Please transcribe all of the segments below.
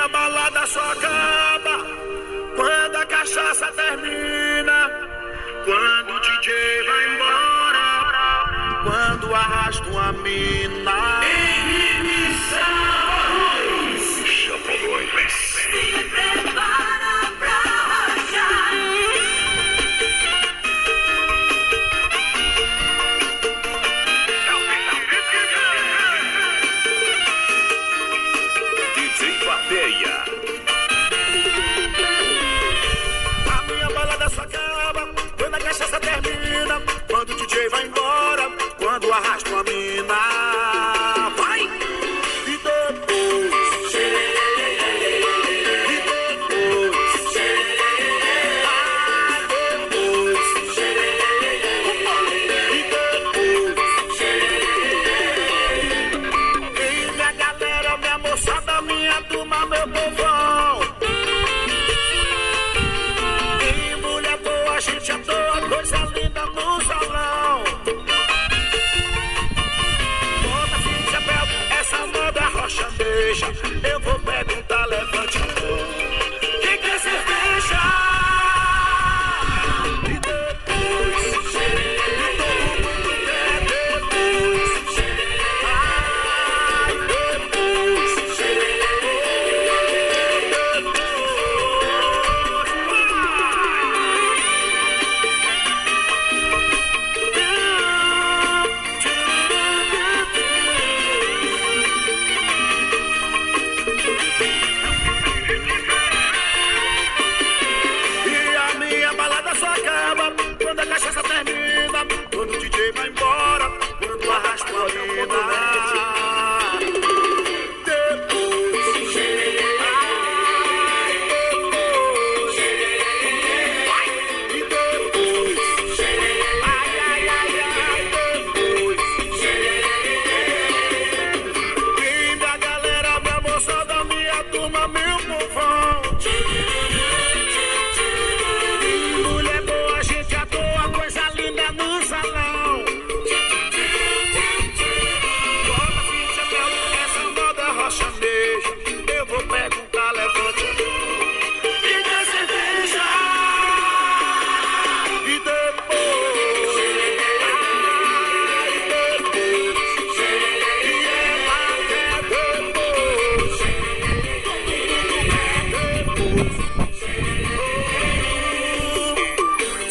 minha balada só acaba quando a cachaça termina, quando o DJ vai embora, quando arrasta uma mina. Se prepara pra rachar. DJ Bateia. A minha balada só acaba quando a cachaça termina, quando o DJ vai embora, quando arrasta uma mina. Vai! E depois minha turma, meu povão. E mulher boa, gente à toa, coisa linda no salão. Bota assim de chapéu, essa moda rocha deixa. Eu vou perguntar, levante a mão. Quem quer cerveja? E depois, e todo mundo quer depois. Ai, depois. Quando a cachaça termina, quando o DJ vai embora, quando arrasta a mina. Eu vou perguntar, levante a mão. E quer cerveja? E depois, e ela quer depois.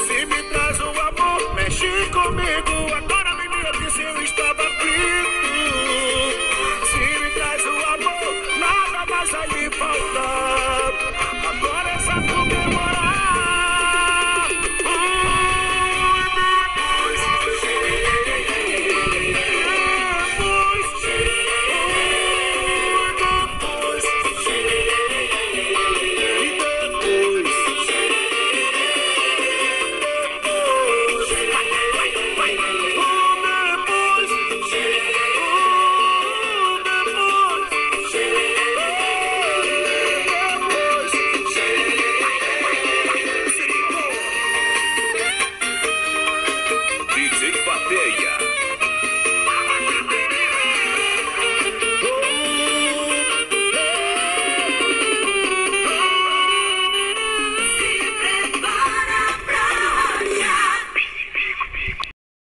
Se me traz o amor, mexe comigo. Agora me diga se eu estava frito. Se me traz o amor, nada mais vai me faltar.